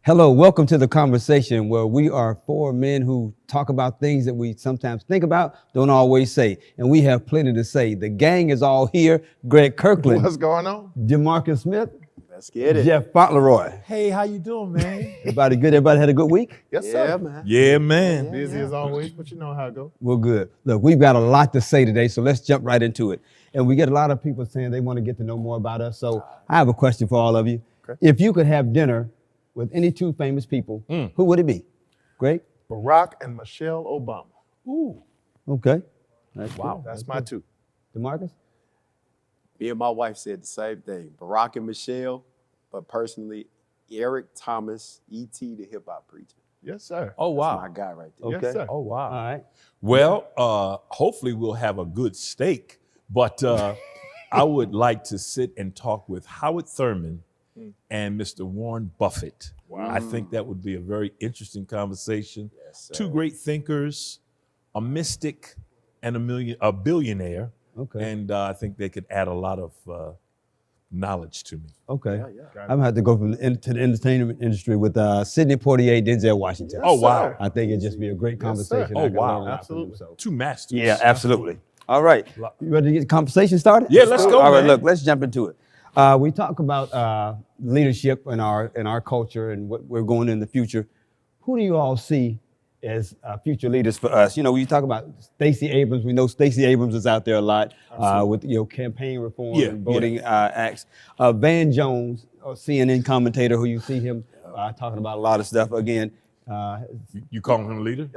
Hello, welcome to the conversation where we are four men who talk about things that we sometimes think about, don't always say. And we have plenty to say. The gang is all here. Greg Kirkland. What's going on? Jamarcus Smith. Let's get it. Jeff Fauntleroy. Hey, how you doing, man? Everybody good? Everybody had a good week? Yes, Yeah, sir. man. Yeah, man. Busy as always, but you know how it goes. Well, good. Look, we've got a lot to say today, so let's jump right into it. And we get a lot of people saying they want to get to know more about us. So I have a question for all of you. Okay. If you could have dinner with any two famous people, who would it be? Greg? Barack and Michelle Obama. Ooh. Okay. That's Wow. good. That's my two. DeMarcus? Me and my wife said the same thing. Barack and Michelle, but personally, Eric Thomas, E.T. the hip hop preacher. Yes, sir. Oh, That's wow. my guy right there. Okay. Yes, sir. Oh, wow. All right. Well, hopefully we'll have a good steak, but I would like to sit and talk with Howard Thurman and Mr. Warren Buffett. Wow. I think that would be a very interesting conversation. Yes, sir. Two great thinkers, a mystic and a billionaire. Okay. And I think they could add a lot of knowledge to me. Okay. Yeah, yeah. I'm gonna have to go from to the entertainment industry with Sidney Poitier, Denzel Washington. Oh, wow. sir. I think it'd just be a great conversation. sir. I Oh, can wow. learn a lot from them, Absolutely. so. Two masters. Yeah, absolutely. All right. You ready to get the conversation started? Yeah, let's go, All right, man. look, let's jump into it. We talk about leadership in our culture and what we're going in the future. Who do you all see as future leaders for us? You know, you talk about Stacey Abrams. We know Stacey Abrams is out there a lot with campaign reform Yeah, and voting acts. Van Jones, a CNN commentator, who you see him talking about a lot of stuff. Again, You calling him a leader?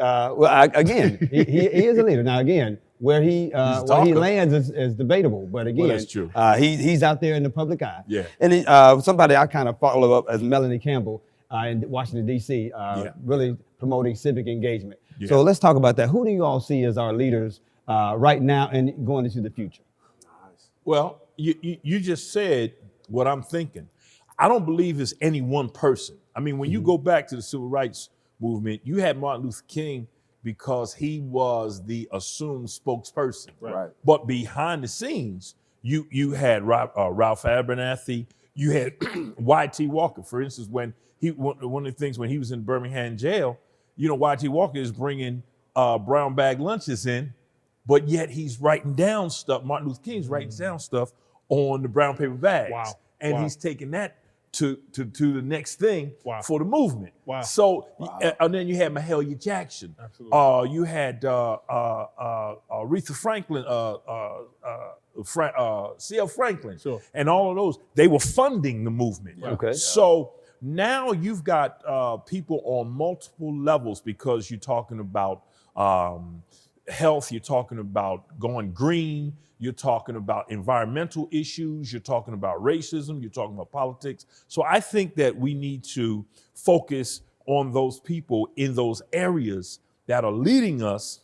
again, he is a leader. Now, again, where he talker. lands is debatable. But again, that's true. He's out there in the public eye. Yeah. And somebody I kind of follow up as Melanie Campbell in Washington, D.C., really promoting civic engagement. Yeah. So let's talk about that. Who do you all see as our leaders right now and going into the future? Well, you just said what I'm thinking. I don't believe it's any one person. I mean, when you go back to the civil rights movement, you had Martin Luther King because he was the assumed spokesperson. Right. But behind the scenes, you had Ralph Abernathy, you had Y.T. Walker. For instance, when one of the things when he was in Birmingham jail, you know, Y.T. Walker is bringing brown bag lunches in, but yet he's writing down stuff. Martin Luther King's writing down stuff on the brown paper bags. Wow. And Wow. he's taking that to the next thing Wow. for the movement. Wow. So, and then you had Mahalia Jackson. Absolutely. You had Aretha Franklin, C.L. Franklin, Sure. and all of those. They were funding the movement. Okay. So now you've got people on multiple levels because you're talking about health, you're talking about going green, you're talking about environmental issues, you're talking about racism, you're talking about politics. So I think that we need to focus on those people in those areas that are leading us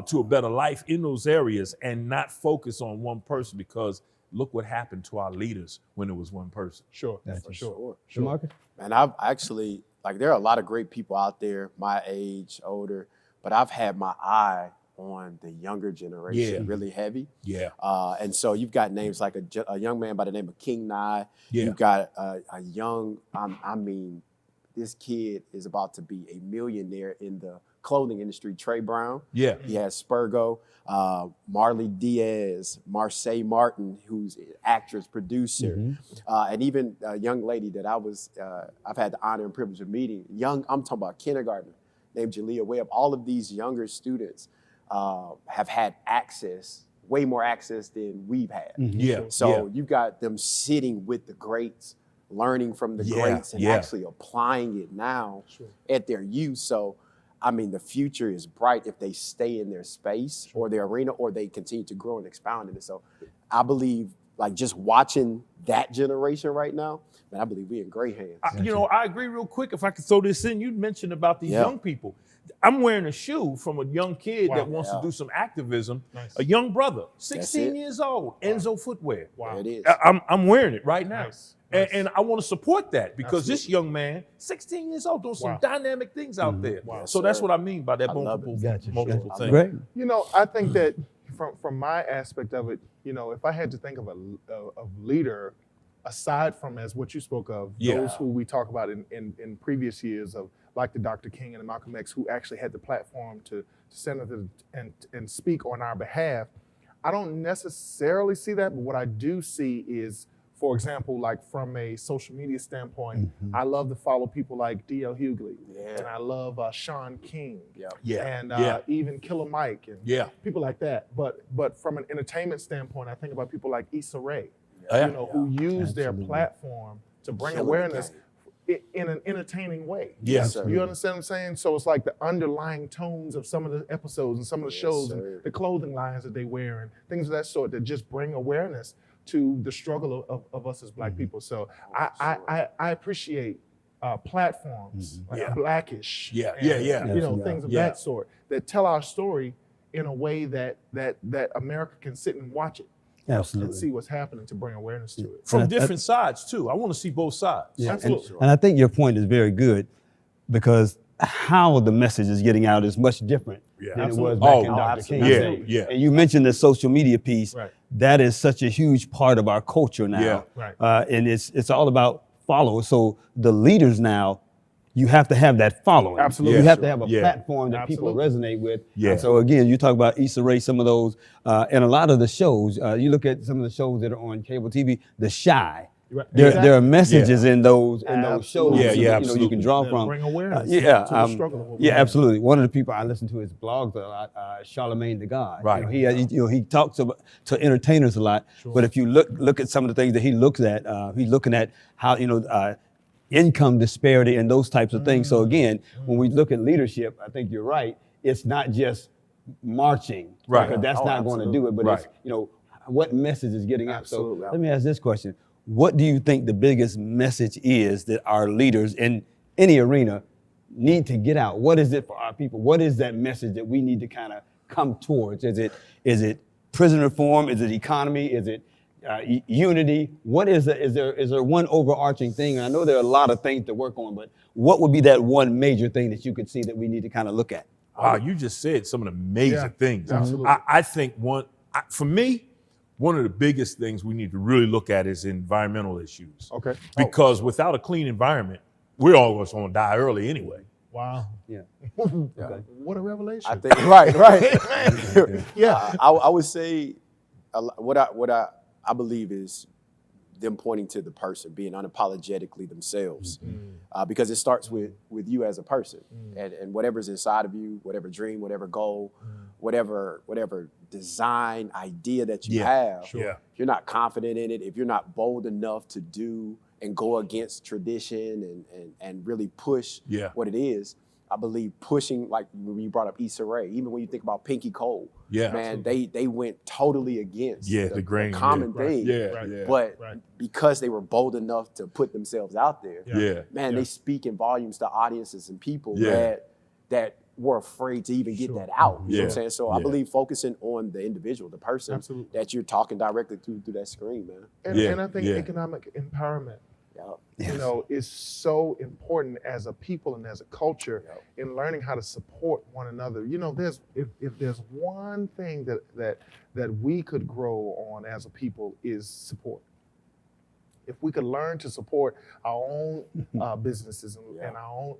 to a better life in those areas and not focus on one person, because look what happened to our leaders when it was one person. Sure. Gotcha. For sure. DeMarcus? And I've actually, there are a lot of great people out there, my age, older, but I've had my eye on the younger generation really heavy. Yeah. And so you've got names like a young man by the name of King Nye. Yeah. You've got a young, this kid is about to be a millionaire in the clothing industry, Trey Brown. Yeah. He has Spurgo, Marley Diaz, Marseille Martin, who's an actress, producer, and even a young lady that I've had the honor and privilege of meeting. I'm talking about kindergarten, named Jalea Webb. All of these younger students have had access, way more access than we've had. Yeah. So you've got them sitting with the greats, learning from the greats, and actually applying it now at their youth. So, I mean, the future is bright if they stay in their space or their arena, or they continue to grow and expound in it. So I believe, like, just watching that generation right now, man, I believe we're in great hands. I agree real quick. If I could throw this in, you mentioned about these young people. I'm wearing a shoe from a young kid that wants to do some activism. Nice. A young brother, it. 16 years old, Enzo Footwear. Wow. There it is. I'm wearing it right now. Nice. And I want to support that because this young man, 16 years old, doing some dynamic things out there. Wow. So that's Sir. what I mean by that I love multiple, it. Gotcha. multiple things. Greg? You know, I think that from my aspect of it, you know, if I had to think of a leader aside from as what you spoke of, those who we talk about in previous years of like the Dr. King and the Malcolm X who actually had the platform to stand up and speak on our behalf, I don't necessarily see that, but what I do see is, for example, like from a social media standpoint, I love to follow people like D.L. Hughley, and I love Sean King, and even Killer Mike, and people like that. But from an entertainment standpoint, I think about people like Issa Rae, who use their platform to bring awareness in an entertaining way. Yes, sir. You understand what I'm saying? So it's like the underlying tones of some of the episodes and some of the shows and the clothing lines that they wear and things of that sort that just bring awareness to the struggle of us as Black people. So I appreciate platforms like Blackish, things of that sort that tell our story in a way that America can sit and watch it. Absolutely. And see what's happening to bring awareness to it. From different sides too. I want to see both sides. Yeah, Absolutely. and I think your point is very good because how the message is getting out is much different than it was back in Dr. King's day. And you mentioned the social media piece. Right. That is such a huge part of our culture now. And it's all about followers. So the leaders now, you have to have that following. Absolutely. You have to have a platform that people resonate with. So again, you talk about Issa Rae, some of those, and a lot of the shows, you look at some of the shows that are on cable TV, The Shy. There are messages in those shows you can draw from. Bring awareness to the struggle of what we have. Absolutely. One of the people I listen to his blogs a lot, Charlamagne the God. Right. He talks to entertainers a lot. But if you look at some of the things that he looks at, he's looking at how income disparity and those types of things. So again, when we look at leadership, I think you're right. It's not just marching, because that's not going to do it. But it's what message is getting out. So let me ask this question. What do you think the biggest message is that our leaders in any arena need to get out? What is it for our people? What is that message that we need to kind of come towards? Is it prison reform? Is it economy? Is it unity? What is it? Is there one overarching thing? I know there are a lot of things to work on, but what would be that one major thing that you could see that we need to kind of look at? Wow, you just said some of the major things. Absolutely. I think for me, one of the biggest things we need to really look at is environmental issues. Okay. Because without a clean environment, we're all going to die early anyway. Wow. Yeah. What a revelation. I think right. I would say what I believe is them pointing to the person, being unapologetically themselves, because it starts with you as a person, and whatever's inside of you, whatever dream, whatever goal, whatever design idea that you have. If you're not confident in it, if you're not bold enough to do and go against tradition and really push what it is, I believe pushing, like when you brought up Issa Rae, even when you think about Pinky Cole, man, they went totally against the grain, common thing. But because they were bold enough to put themselves out there, man, they speak in volumes to audiences and people that were afraid to even get that out. You know what I'm saying? So I believe focusing on the individual, the person that you're talking directly through that screen, man. And I think economic empowerment, is so important as a people and as a culture in learning how to support one another. If there's one thing that we could grow on as a people is support. If we could learn to support our own businesses and our own,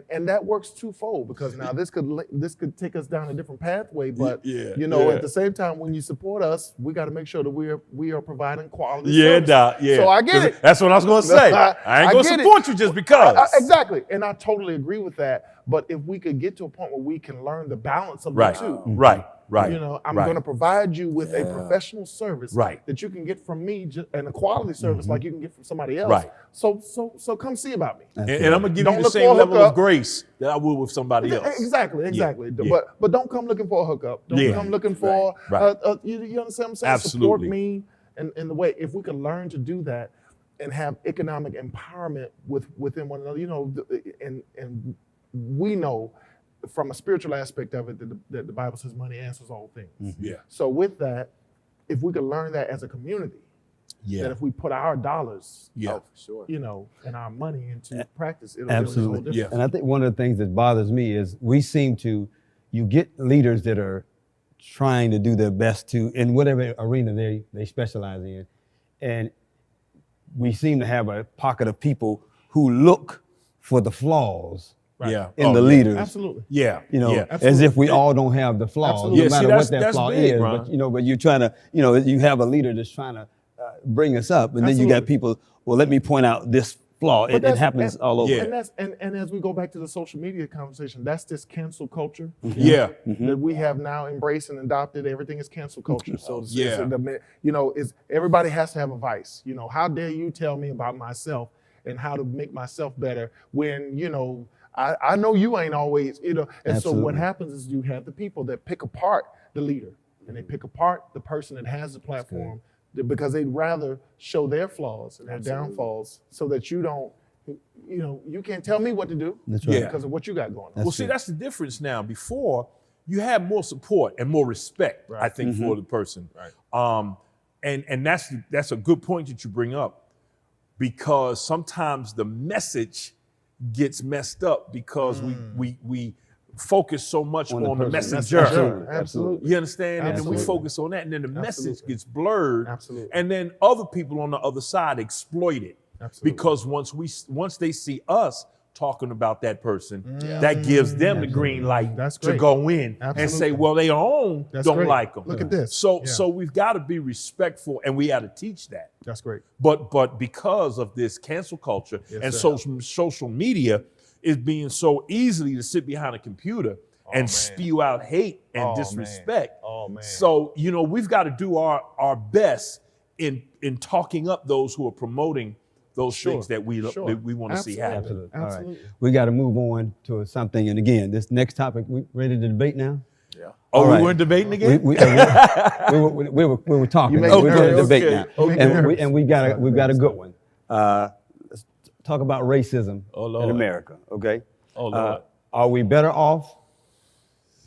and that works twofold, because now this could take us down a different pathway, but at the same time, when you support us, we got to make sure that we are providing quality service. So I get it. That's what I was going to say. I ain't going to support you just because. Exactly, and I totally agree with that. But if we could get to a point where we can learn the balance of the two. Right. I'm going to provide you with a professional service that you can get from me, and a quality service like you can get from somebody else. So come see about me. And I'm going to give you the same level of grace that I would with somebody else. Exactly. But don't come looking for a hookup. Don't come looking for, you understand what I'm saying? Absolutely. Support me in the way, if we can learn to do that and have economic empowerment within one another, and we know from a spiritual aspect of it that the Bible says money answers all things. So with that, if we could learn that as a community, that if we put our dollars, and our money into practice, it'll make a whole difference. And I think one of the things that bothers me is you get leaders that are trying to do their best in whatever arena they specialize in, and we seem to have a pocket of people who look for the flaws Yeah. in the leaders. Absolutely. Yeah. You know, yeah. as if we all don't have the flaws, Absolutely. no Yeah, see, matter that's- what that that's flaw big, is. Ron. But but you're trying to, you have a leader that's trying to bring us up, and then you got Absolutely. people. Well, let me point out this flaw. It that's- happens all over. Yeah. And that's and as we go back to the social media conversation, that's this cancel culture Yeah. that we have now embraced and adopted. Everything is cancel culture. So Yeah. is everybody has to have a vice. How dare you tell me about myself and how to make myself better when I know you ain't always. And so Absolutely. what happens is you have the people that pick apart the leader and they pick apart the person that has the platform. Because they'd rather show their flaws and their downfalls so that you don't, you can't tell me what to do That's right. because of what you got going on. Well, see, that's the difference now. Before, you had more support and more respect, I think, for the person. Right. And that's a good point that you bring up, because sometimes the message gets messed up because we focus so much on the person. messenger. Absolutely. You understand? And then we Absolutely. focus on that, and then the message Absolutely. gets blurred. Absolutely. And then other people on the other side exploit it. Absolutely. Because once they see us talking about that person, that gives them the green light That's to great. go in and Absolutely. say, well, they own That's don't great. like them. Look at this. So Yeah. so we've got to be respectful, and we got to teach that. That's great. But because of this cancel culture and sir. social media is being so easily to sit behind a computer and man. spew out hate and Oh, disrespect. man. Oh, man. So, we've got to do our best in talking up those who are promoting those things that we want to see happen. Absolutely. All right. Absolutely. We got to move on to something. And again, this next topic, we ready to debate now? Yeah. Oh, All we right. weren't debating again? We were talking. You Now. make me We're going to nervous. debate Okay. now. Okay. And we've got a good one. Let's talk about racism Oh, Lord. in America, okay? Oh, Lord. Are we better off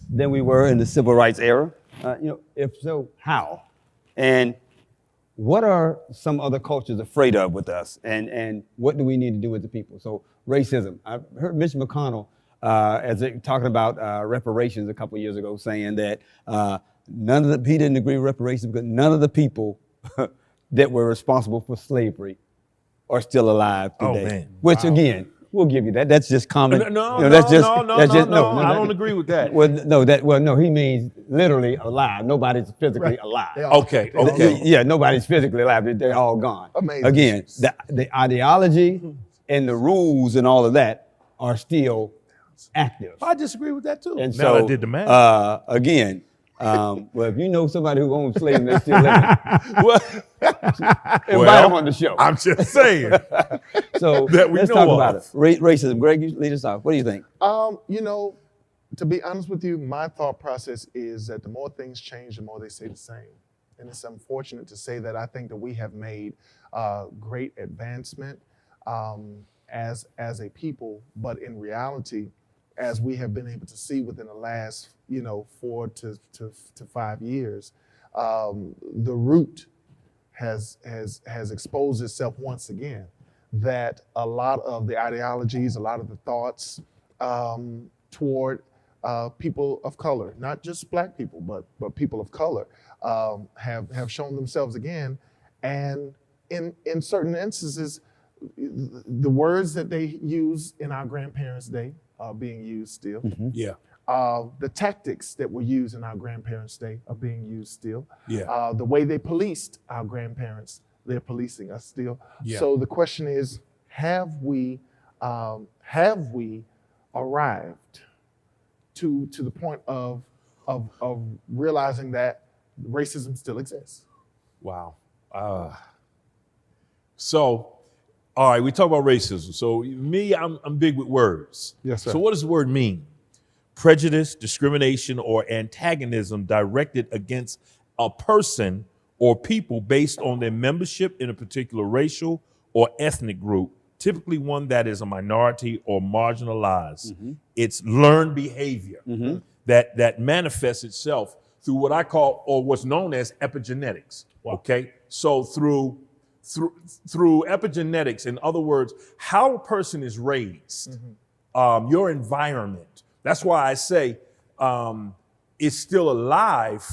than we were in the civil rights era? If so, how? And what are some other cultures afraid of with us? And what do we need to do with the people? So racism. I heard Mitch McConnell talking about reparations a couple of years ago, saying that he didn't agree with reparations because none of the people that were responsible for slavery are still alive today. Oh, man. Which again, we'll give you that. That's just common. No, that's just, no, that's just, I don't agree with that. No, he means literally alive. Nobody's physically alive. They all- Okay, they all okay. go. Yeah, nobody's physically alive. They're all gone. Amazing. Again, the ideology and the rules and all of that are still active. I disagree with that too. And now so, I did the math. again, well, if you know somebody who owns slaves and they're still living, Well, invite them on the show. I'm just saying. So that we let's know talk of. about it. Racism. Greg, you lead us off. What do you think? To be honest with you, my thought process is that the more things change, the more they stay the same. And it's unfortunate to say that I think that we have made great advancement as a people, but in reality, as we have been able to see within the last 4 to 5 years, the root has exposed itself once again. That a lot of the ideologies, a lot of the thoughts toward people of color, not just black people, but people of color, have shown themselves again. And in certain instances, the words that they use in our grandparents' day are being used still. Yeah. The tactics that were used in our grandparents' day are being used still. Yeah. The way they policed our grandparents, they're policing us still. Yeah. So the question is, have we arrived to the point of realizing that racism still exists? Wow. So, all right, we talk about racism. So me, I'm big with words. Yes, sir. So what does the word mean? Prejudice, discrimination, or antagonism directed against a person or people based on their membership in a particular racial or ethnic group, typically one that is a minority or marginalized. It's learned behavior that manifests itself through what I call, or what's known as, epigenetics. Okay, so through epigenetics, in other words, how a person is raised, your environment. That's why I say it's still alive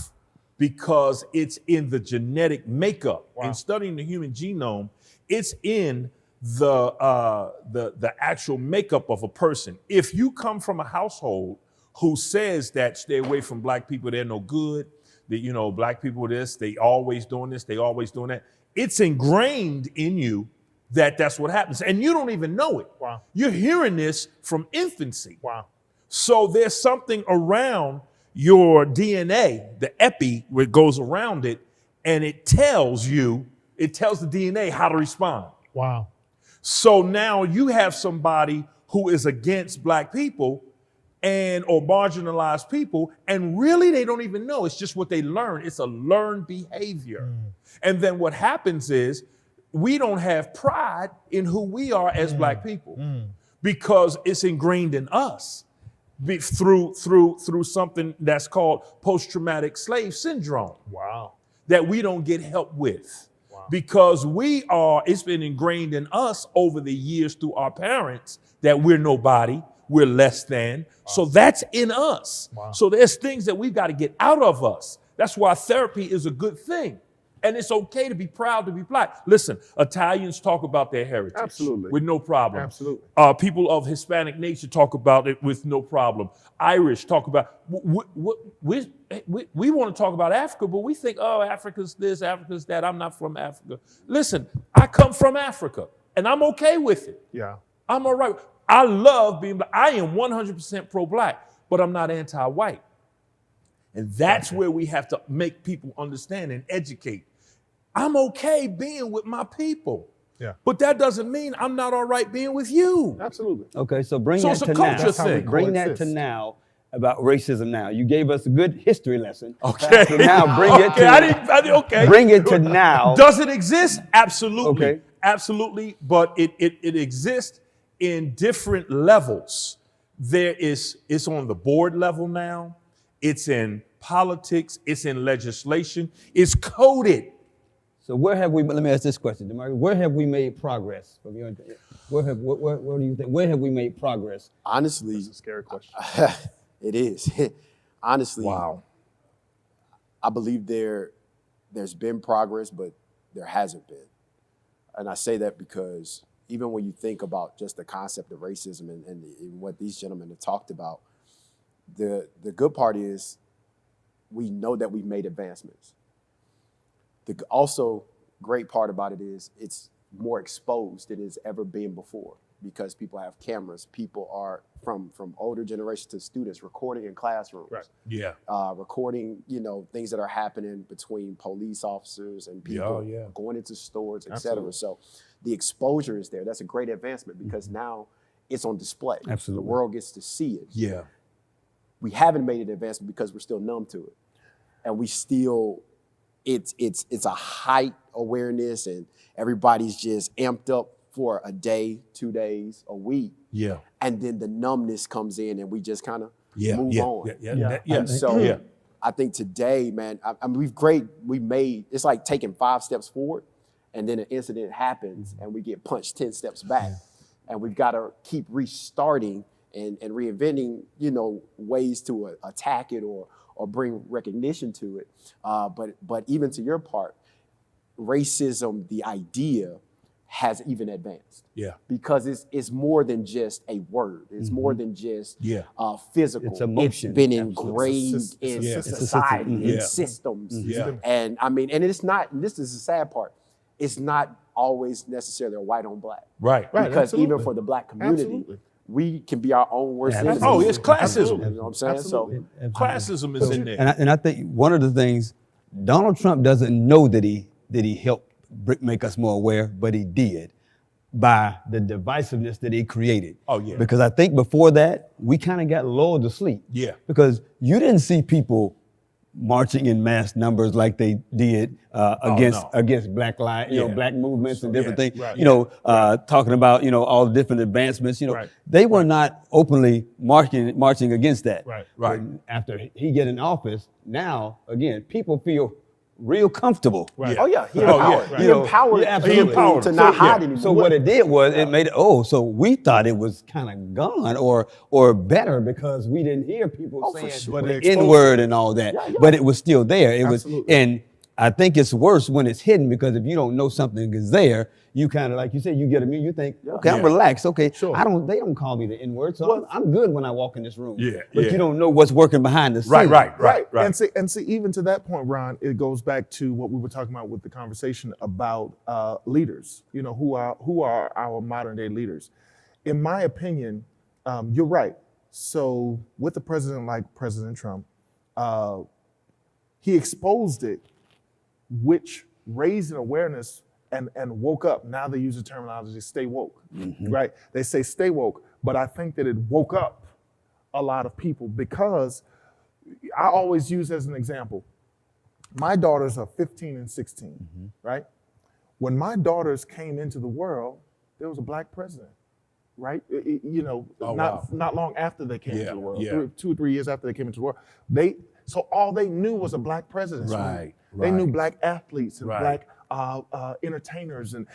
because it's in the genetic makeup. In studying the human genome, it's in the actual makeup of a person. If you come from a household who says that stay away from black people, they're no good, that, you know, black people this, they always doing this, they always doing that, it's ingrained in you that that's what happens. And you don't even know it. Wow. You're hearing this from infancy. Wow. So there's something around your DNA, the epi, where it goes around it, and it tells the DNA how to respond. Wow. So now you have somebody who is against black people or marginalized people, and really they don't even know. It's just what they learn. It's a learned behavior. And then what happens is we don't have pride in who we are as black people because it's ingrained in us through something that's called post-traumatic slave syndrome. Wow. That we don't get help with. Because it's been ingrained in us over the years through our parents that we're nobody, we're less than. So that's in us. So there's things that we've got to get out of us. That's why therapy is a good thing. And it's okay to be proud to be black. Listen, Italians talk about their heritage. Absolutely. With no problem. Absolutely. People of Hispanic nature talk about it with no problem. Irish talk about, we want to talk about Africa, but we think, oh, Africa's this, Africa's that. I'm not from Africa. Listen, I come from Africa and I'm okay with it. Yeah. I'm all right. I love being black. I am 100% pro-black, but I'm not anti-white. And that's where we have to make people understand and educate. I'm okay being with my people. Yeah. But that doesn't mean I'm not all right being with you. Absolutely. Okay, so bring So that it's a to culture now. thing. Bring that to now about racism now. You gave us a good history lesson. Okay. So now bring it to okay. Bring it to now. Does it exist? Absolutely. Okay. Absolutely. But it exists in different levels. It's on the board level now. It's in politics. It's in legislation. It's coded. So let me ask this question, DeMarcus, where have we made progress? Where do you think, where have we made progress? Honestly, That's a scary question. it is. Honestly, Wow. I believe there's been progress, but there hasn't been. And I say that because even when you think about just the concept of racism and what these gentlemen have talked about, the good part is we know that we've made advancements. The also great part about it is it's more exposed than it's ever been before because people have cameras. People are from older generations to students recording in classrooms. Right. Yeah. Recording, things that are happening between police officers and people going into stores, et cetera. So the exposure is there. That's a great advancement because now it's on display. Absolutely. The world gets to see it. Yeah. We haven't made an advancement because we're still numb to it. And we still, it's a height awareness and everybody's just amped up for a day, 2 days, a week. Yeah. And then the numbness comes in and we just kind of move on. I think today, man, we made, it's like taking 5 steps forward and then an incident happens and we get punched 10 steps back. And we've got to keep restarting and reinventing, ways to attack it or bring recognition to it. But even to your part, racism, the idea, has even advanced. Yeah. Because it's more than just a word. It's more than just physical. It's emotion. It's been engraved in society, in Yeah. systems. Yeah. And I mean, and it's not, this is the sad part, it's not always necessarily a white on black. Right. Because even for the black community, we can be our own worst enemy. Oh, it's classism. You know what I'm saying? Absolutely. So Classism is in there. And I think one of the things, Donald Trump doesn't know that he helped make us more aware, but he did by the divisiveness that he created. Oh, yeah. Because I think before that, we kind of got lulled to sleep. Yeah. Because you didn't see people marching in mass numbers like they did against black lives, black movements and different things. Right. Talking about all the different advancements. They were not openly marching against that. Right. Right. And after he get in office, now again, people feel real comfortable. Right. Oh yeah, he Oh, empowered. yeah. He You know, empowered yeah, absolutely. people to not hide anymore. So what it did was it made it, so we thought it was kind of gone or better because we didn't hear people for saying sure. But the they exposed N-word and all that. Yeah, yeah. But it was still there. It was, Absolutely. and I think it's worse when it's hidden because if you don't know something is there, you kind of, like you said, you get a meal, you think, okay, I'm Yeah. relaxed. Okay, Sure. they don't call me the N-word, so I'm good when I walk in this room. Yeah, But yeah. you don't know what's working behind the scenes. Right. And see, even to that point, Ron, it goes back to what we were talking about with the conversation about leaders. You know, who are our modern day leaders? In my opinion, you're right. So with a president like President Trump, he exposed it, which raised an awareness and woke up. Now they use the terminology "stay woke," right? They say "stay woke," but I think that it woke up a lot of people because I always use as an example. My daughters are 15 and 16, right? When my daughters came into the world, there was a black president, right? You know, not long after they came into the world, 2 or 3 years after they came into the world, so all they knew was a black president. Right. They knew black athletes and Right. black entertainers, and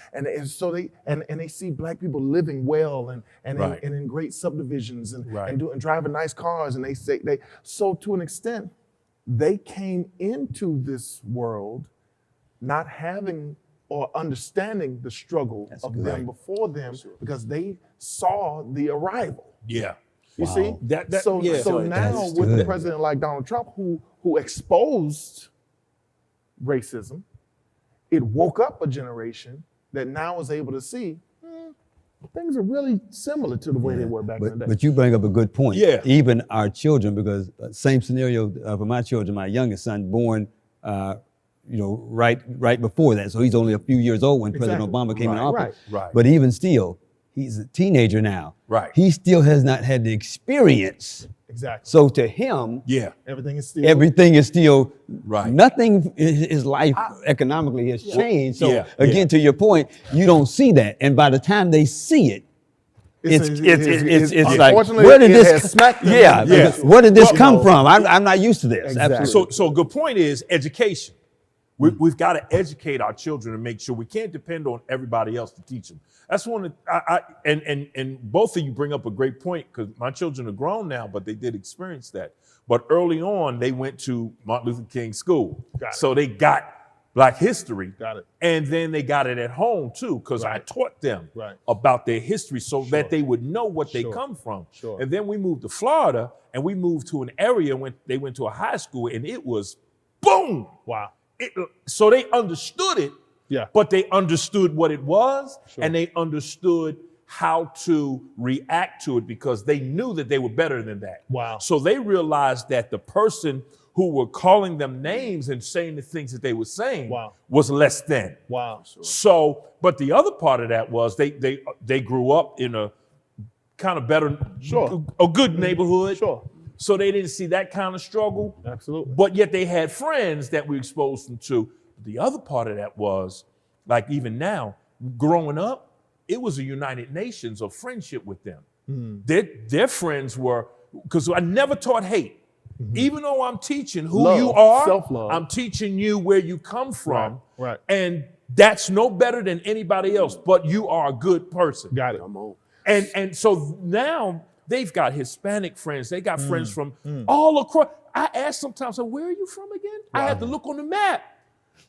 so they see black people living well and Right. in great subdivisions and Right. driving nice cars, and so to an extent they came into this world not having or understanding the struggle of them before them because they saw the arrival. Yeah. You see? So now That's with a good. president like Donald Trump who exposed racism, it woke up a generation that now is able to see things are really similar to the way they were back in the day. But you bring up a good point. Yeah. Even our children, because same scenario for my children, my youngest son born, right before that. So he's only a few years old when President Exactly. Obama came in office. Right. But even still, he's a teenager now. Right. He still has not had the experience. Exactly. So to him, Yeah. Everything is still everything is still Right. Nothing in his life economically has changed. So Yeah, again, yeah. to your point, you don't see that, and by the time they see it, it's like, unfortunately, where did it this? has smacked them. Yeah, Yeah. where did this Well, come no. from? I'm not used to this. Exactly. Absolutely. So good point is education. We've got to educate our children and make sure we can't depend on everybody else to teach them. That's one of and both of you bring up a great point because my children are grown now, but they did experience that. But early on, they went to Martin Luther King School, Got it. so they got Black history. Got it. And then they got it at home too, because I Right. taught them Right. about their history so Sure. that they would know what they Sure. come from. Sure. And then we moved to Florida and we moved to an area when they went to a high school and it was boom. Wow. So they understood it, Yeah. but they understood what it was Sure. and they understood how to react to it because they knew that they were better than that. Wow. So they realized that the person who were calling them names and saying the things that they were saying Wow. was less than. Wow. So, but the other part of that was they grew up in a kind of better, Sure. a good neighborhood. Sure. So they didn't see that kind of struggle. Absolutely. But yet they had friends that we exposed them to. The other part of that was, like even now, growing up, it was a United Nations of friendship with them. Their friends were, because I never taught hate. Even though I'm teaching who Love, you are, self-love. I'm teaching you where you come from. Right. And that's no better than anybody else, but you are a good person. Got it. Come on. And so now they've got Hispanic friends. They got friends from all across. I ask sometimes, where are you from again? I had to look on the map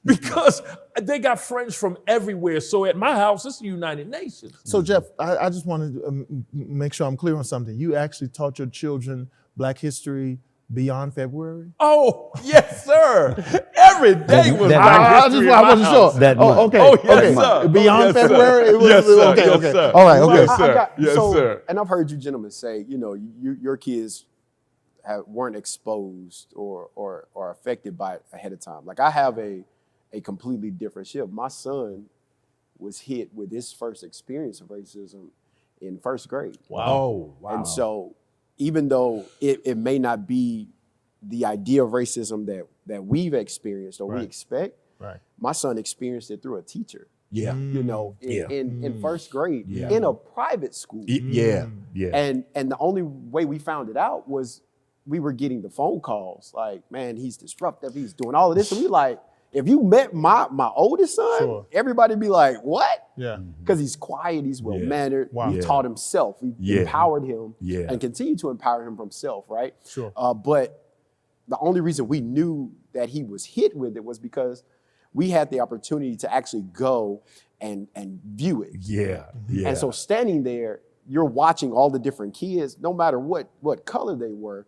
because they got friends from everywhere. So at my house, it's the United Nations. So Jeff, I just wanted to make sure I'm clear on something. You actually taught your children Black history beyond February? Oh, yes, sir. Every day was That- Black I History just in I my wasn't house. sure. That month. Okay. Oh, yes, okay. sir. Beyond Oh, yes, sir. February? It was, Yes, sir. okay, Yes, okay. sir. All right, okay. Yes, sir. Yes, sir. And I've heard you gentlemen say, you know, your kids weren't exposed or affected by it ahead of time. Like I have a completely different shift. My son was hit with his first experience of racism in first grade. Oh, wow. And so even though it may not be the idea of racism that we've experienced or we expect, Right. my son experienced it through a teacher. Yeah. You know, Yeah. in first grade, Yeah. in a private school. Yeah. Yeah. And the only way we found it out was we were getting the phone calls like, man, he's disruptive, he's doing all of this. And we like, if you met my oldest son, Sure. everybody be like, what? Yeah. Because he's quiet, he's well-mannered, Wow. he Yeah. taught himself, we Yeah. empowered him Yeah. and continue to empower him himself, right? Sure. But the only reason we knew that he was hit with it was because we had the opportunity to actually go and view it. Yeah. Yeah. And so standing there, you're watching all the different kids, no matter what color they were,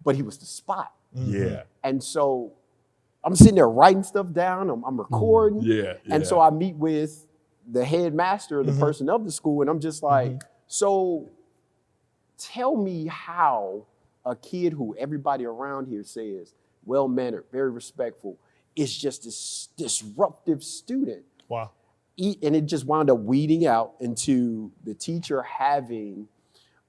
but he was the spot. Yeah. And so I'm sitting there writing stuff down, I'm recording. Yeah. And so I meet with the headmaster, the person of the school, and I'm just like, so tell me how a kid who everybody around here says well-mannered, very respectful, is just this disruptive student. Wow. And it just wound up weeding out into the teacher having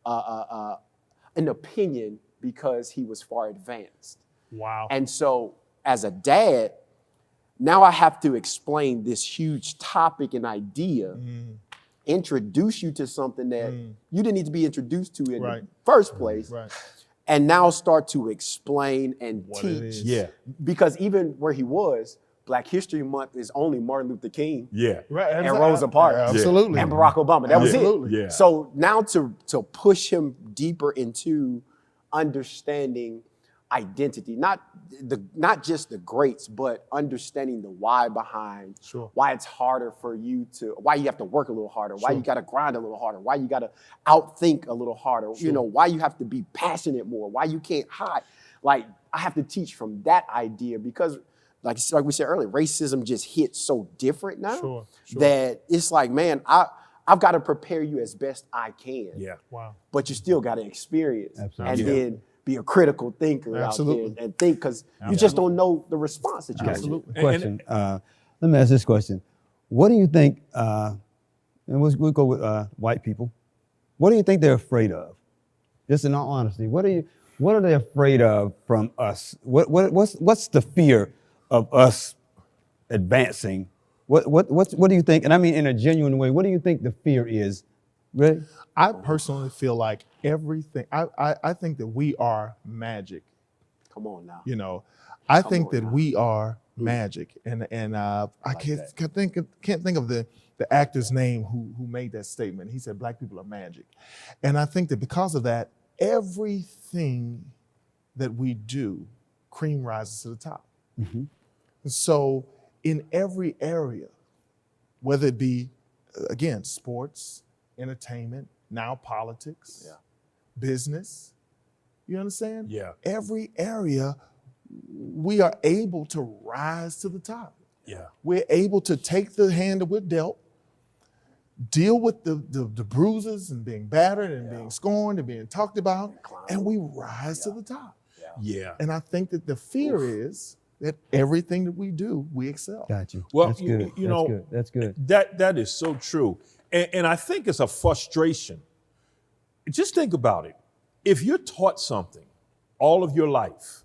an opinion because he was far advanced. Wow. And so as a dad, now I have to explain this huge topic and idea, introduce you to something that you didn't need to be introduced to in the first place, Right. and now start to explain and What it teach. is. Yeah. Because even where he was, Black History Month is only Martin Luther King Yeah. Right. and Rosa Parks Absolutely. and Barack Obama. That was Absolutely. it. Yeah. So now to push him deeper into understanding identity, not just the greats, but understanding the why behind Sure. why it's harder for you to, why you have to work a little harder, why you got to grind a little harder, why you got to outthink a little harder, you know, why you have to be passionate more, why you can't hide. Like, I have to teach from that idea because like we said earlier, racism just hits so different now Sure. that it's like, man, I've got to prepare you as best I can. Yeah. Wow. But you still got to experience Absolutely. and Yeah. then be a critical thinker Absolutely. out there and think because you just don't know the response that you get. Absolutely. Question. Let me ask this question. What do you think, and we'll go with white people. What do you think they're afraid of? Just in all honesty, what are they afraid of from us? What's the fear of us advancing? What do you think? And I mean in a genuine way, what do you think the fear is? Really? I personally feel like everything, I think that we are magic. Come on now. You know, I think on that now. we are magic, and I can't think of the actor's name who made that statement. He said Black people are magic, and I think that because of that, everything that we do, cream rises to the top. Mm-hmm. So in every area, whether it be again sports, entertainment, now politics, business, you understand? Yeah. Every area, we are able to rise to the top. Yeah. We're able to take the hand that we're dealt, deal with the bruises and being battered and being scorned and being talked about, and we rise to the top. Yeah. And I think that the fear is that everything that we do, we excel. Got you. Well, that's you good. know, That's good. That is so true. And I think it's a frustration. Just think about it. If you're taught something all of your life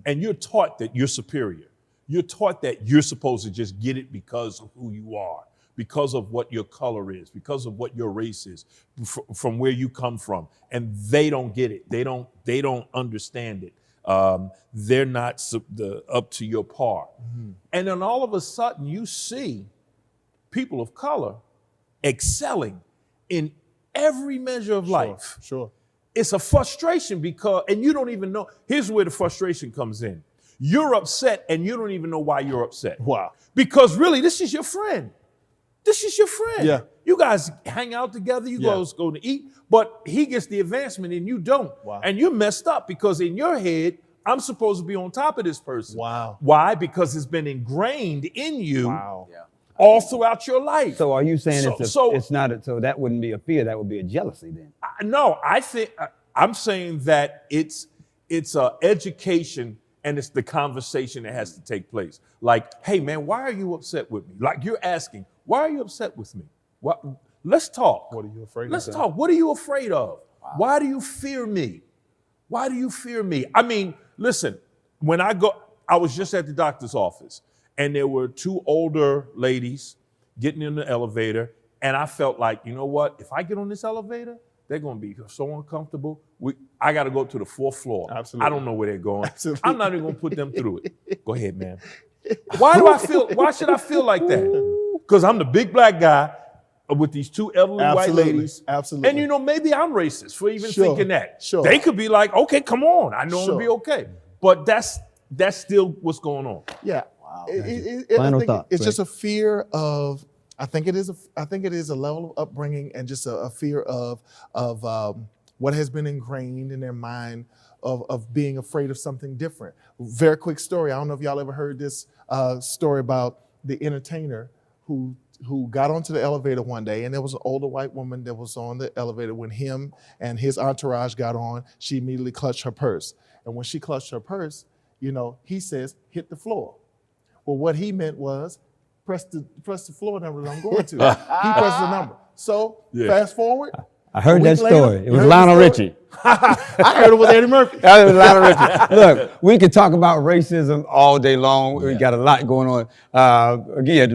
and you're taught that you're superior, you're taught that you're supposed to just get it because of who you are, because of what your color is, because of what your race is, from where you come from, and they don't get it. They don't understand it. They're not up to your par. And then all of a sudden you see people of color excelling in every measure of life. Sure. It's a frustration because, and you don't even know, here's where the frustration comes in. You're upset and you don't even know why you're upset. Wow. Because really, this is your friend. This is your friend. Yeah. You guys hang out together, you guys go to eat, but he gets the advancement and you don't. Wow. And you're messed up because in your head, I'm supposed to be on top of this person. Wow. Why? Because it's been ingrained in you Wow. all throughout your life. So are you saying So it's not so that wouldn't be a fear, that would be a jealousy then? No, I think I'm saying that it's education and it's the conversation that has to take place. Like, hey man, why are you upset with me? Like you're asking, why are you upset with me? What? Let's talk. What are you afraid of? Let's talk. What are you afraid of? Wow. Why do you fear me? Why do you fear me? I mean, listen, when I was just at the doctor's office and there were two older ladies getting in the elevator. And I felt like, you know what? If I get on this elevator, they're going to be so uncomfortable. I got to go to the fourth floor. Absolutely. I don't know where they're going. Absolutely. I'm not even going to put them through it. Go ahead, man. Why should I feel like that? Because I'm the big black guy with these two elderly white ladies. Absolutely. And maybe I'm racist for even Sure, thinking that. sure. They could be like, okay, come on. I know I'm Sure. gonna be okay. But that's still what's going on. Yeah. Wow. Final I think thought, it's Greg. just a fear of. I think it is a level of upbringing and just a fear of what has been ingrained in their mind of being afraid of something different. Very quick story. I don't know if y'all ever heard this story about the entertainer who got onto the elevator one day, and there was an older white woman that was on the elevator. When him and his entourage got on, she immediately clutched her purse. And when she clutched her purse, he says, hit the floor. Well, what he meant was, press the floor number that I'm going to. He pressed the number. So fast forward. I heard a that week later, story. It you was heard the Lionel story? Richie. I heard it was Eddie Murphy. That was Lionel Richie. Look, we could talk about racism all day long. We got a lot going on. Again,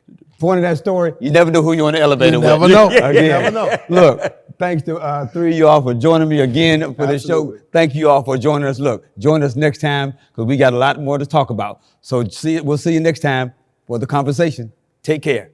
the point of that story, you never know who you're on the elevator You with. never know. Again, You never know. Look, thanks to three of you all for joining me again for this show. Absolutely. Thank you all for joining us. Look, join us next time because we got a lot more to talk about. So we'll see you next time for the conversation. Take care.